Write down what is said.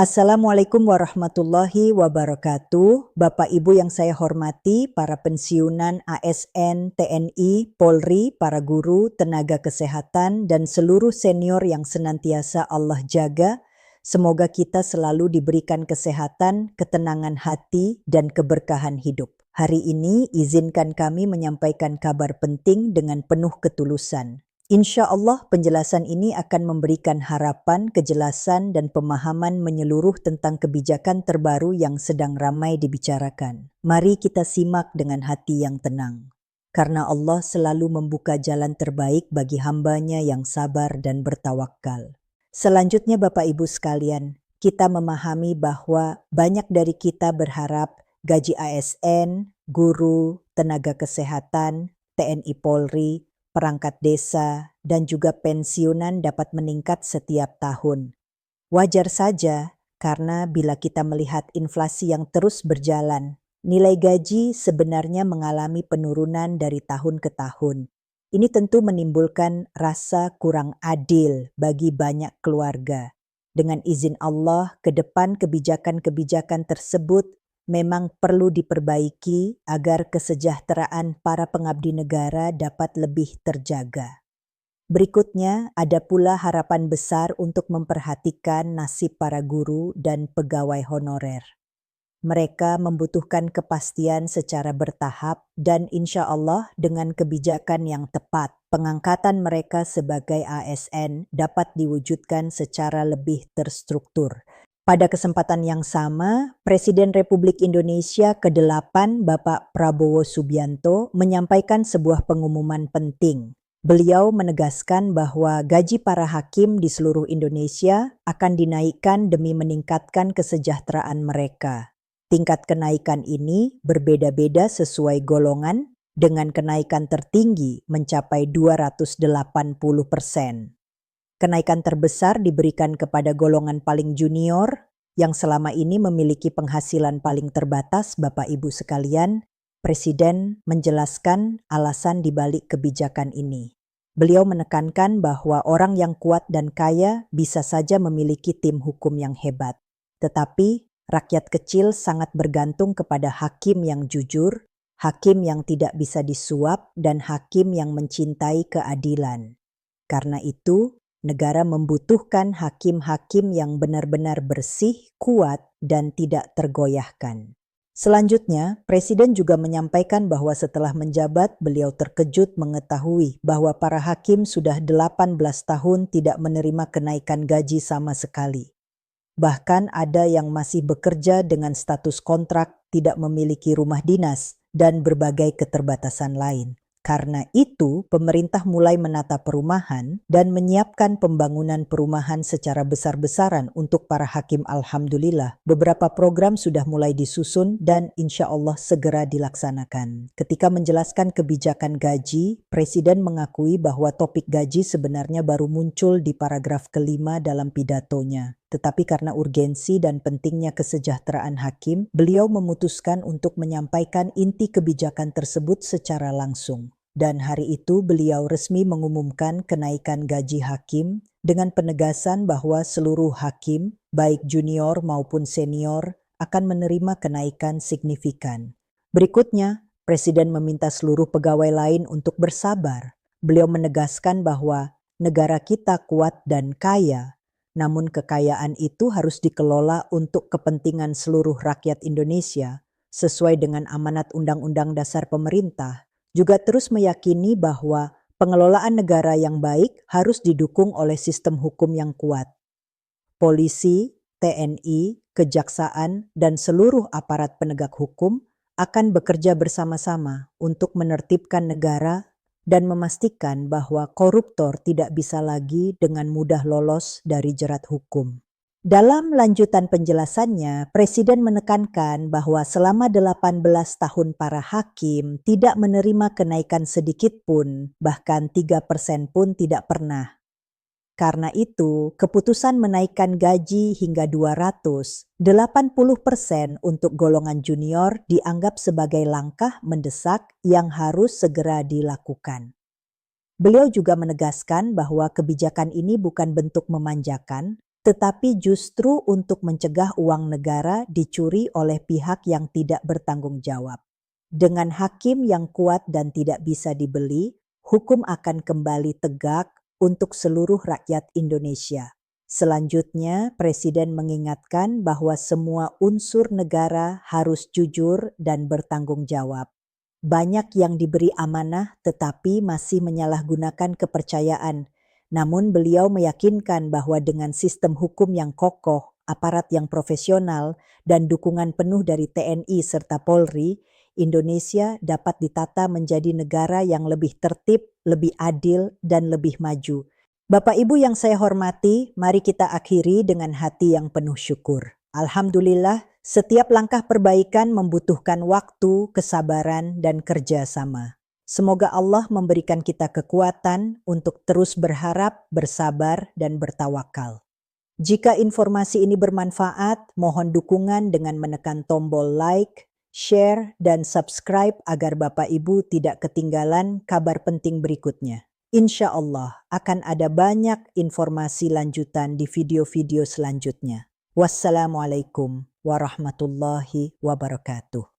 Assalamualaikum warahmatullahi wabarakatuh. Bapak Ibu yang saya hormati, para pensiunan ASN, TNI, Polri, para guru, tenaga kesehatan, dan seluruh senior yang senantiasa Allah jaga, semoga kita selalu diberikan kesehatan, ketenangan hati, dan keberkahan hidup. Hari ini izinkan kami menyampaikan kabar penting dengan penuh ketulusan. Insya Allah penjelasan ini akan memberikan harapan, kejelasan, dan pemahaman menyeluruh tentang kebijakan terbaru yang sedang ramai dibicarakan. Mari kita simak dengan hati yang tenang. Karena Allah selalu membuka jalan terbaik bagi hambanya yang sabar dan bertawakal. Selanjutnya Bapak Ibu sekalian, kita memahami bahwa banyak dari kita berharap gaji ASN, guru, tenaga kesehatan, TNI Polri, perangkat desa, dan juga pensiunan dapat meningkat setiap tahun. Wajar saja, karena bila kita melihat inflasi yang terus berjalan, nilai gaji sebenarnya mengalami penurunan dari tahun ke tahun. Ini tentu menimbulkan rasa kurang adil bagi banyak keluarga. Dengan izin Allah, ke depan kebijakan-kebijakan tersebut memang perlu diperbaiki agar kesejahteraan para pengabdi negara dapat lebih terjaga. Berikutnya, ada pula harapan besar untuk memperhatikan nasib para guru dan pegawai honorer. Mereka membutuhkan kepastian secara bertahap dan insya Allah dengan kebijakan yang tepat, pengangkatan mereka sebagai ASN dapat diwujudkan secara lebih terstruktur. Pada kesempatan yang sama, Presiden Republik Indonesia ke-8 Bapak Prabowo Subianto menyampaikan sebuah pengumuman penting. Beliau menegaskan bahwa gaji para hakim di seluruh Indonesia akan dinaikkan demi meningkatkan kesejahteraan mereka. Tingkat kenaikan ini berbeda-beda sesuai golongan dengan kenaikan tertinggi mencapai 280%. Kenaikan terbesar diberikan kepada golongan paling junior yang selama ini memiliki penghasilan paling terbatas. Bapak Ibu sekalian, Presiden menjelaskan alasan dibalik kebijakan ini. Beliau menekankan bahwa orang yang kuat dan kaya bisa saja memiliki tim hukum yang hebat. Tetapi rakyat kecil sangat bergantung kepada hakim yang jujur, hakim yang tidak bisa disuap, dan hakim yang mencintai keadilan. Karena itu, negara membutuhkan hakim-hakim yang benar-benar bersih, kuat, dan tidak tergoyahkan. Selanjutnya, Presiden juga menyampaikan bahwa setelah menjabat, beliau terkejut mengetahui bahwa para hakim sudah 18 tahun tidak menerima kenaikan gaji sama sekali. Bahkan ada yang masih bekerja dengan status kontrak, tidak memiliki rumah dinas, dan berbagai keterbatasan lain. Karena itu, pemerintah mulai menata perumahan dan menyiapkan pembangunan perumahan secara besar-besaran untuk para hakim. Alhamdulillah, beberapa program sudah mulai disusun dan insya Allah segera dilaksanakan. Ketika menjelaskan kebijakan gaji, Presiden mengakui bahwa topik gaji sebenarnya baru muncul di paragraf kelima dalam pidatonya. Tetapi karena urgensi dan pentingnya kesejahteraan hakim, beliau memutuskan untuk menyampaikan inti kebijakan tersebut secara langsung. Dan hari itu beliau resmi mengumumkan kenaikan gaji hakim dengan penegasan bahwa seluruh hakim, baik junior maupun senior, akan menerima kenaikan signifikan. Berikutnya, Presiden meminta seluruh pegawai lain untuk bersabar. Beliau menegaskan bahwa negara kita kuat dan kaya, namun kekayaan itu harus dikelola untuk kepentingan seluruh rakyat Indonesia sesuai dengan amanat Undang-Undang Dasar Pemerintah. Juga terus meyakini bahwa pengelolaan negara yang baik harus didukung oleh sistem hukum yang kuat. Polisi, TNI, Kejaksaan, dan seluruh aparat penegak hukum akan bekerja bersama-sama untuk menertibkan negara dan memastikan bahwa koruptor tidak bisa lagi dengan mudah lolos dari jerat hukum. Dalam lanjutan penjelasannya, Presiden menekankan bahwa selama 18 tahun para hakim tidak menerima kenaikan sedikit pun, bahkan 3% pun tidak pernah. Karena itu, keputusan menaikkan gaji hingga 280% untuk golongan junior dianggap sebagai langkah mendesak yang harus segera dilakukan. Beliau juga menegaskan bahwa kebijakan ini bukan bentuk memanjakan, tetapi justru untuk mencegah uang negara dicuri oleh pihak yang tidak bertanggung jawab. Dengan hakim yang kuat dan tidak bisa dibeli, hukum akan kembali tegak untuk seluruh rakyat Indonesia. Selanjutnya, Presiden mengingatkan bahwa semua unsur negara harus jujur dan bertanggung jawab. Banyak yang diberi amanah tetapi masih menyalahgunakan kepercayaan. Namun beliau meyakinkan bahwa dengan sistem hukum yang kokoh, aparat yang profesional, dan dukungan penuh dari TNI serta Polri, Indonesia dapat ditata menjadi negara yang lebih tertib, lebih adil, dan lebih maju. Bapak Ibu yang saya hormati, mari kita akhiri dengan hati yang penuh syukur. Alhamdulillah, setiap langkah perbaikan membutuhkan waktu, kesabaran, dan kerja sama. Semoga Allah memberikan kita kekuatan untuk terus berharap, bersabar, dan bertawakal. Jika informasi ini bermanfaat, mohon dukungan dengan menekan tombol like, share, dan subscribe agar Bapak Ibu tidak ketinggalan kabar penting berikutnya. Insya Allah akan ada banyak informasi lanjutan di video-video selanjutnya. Wassalamualaikum warahmatullahi wabarakatuh.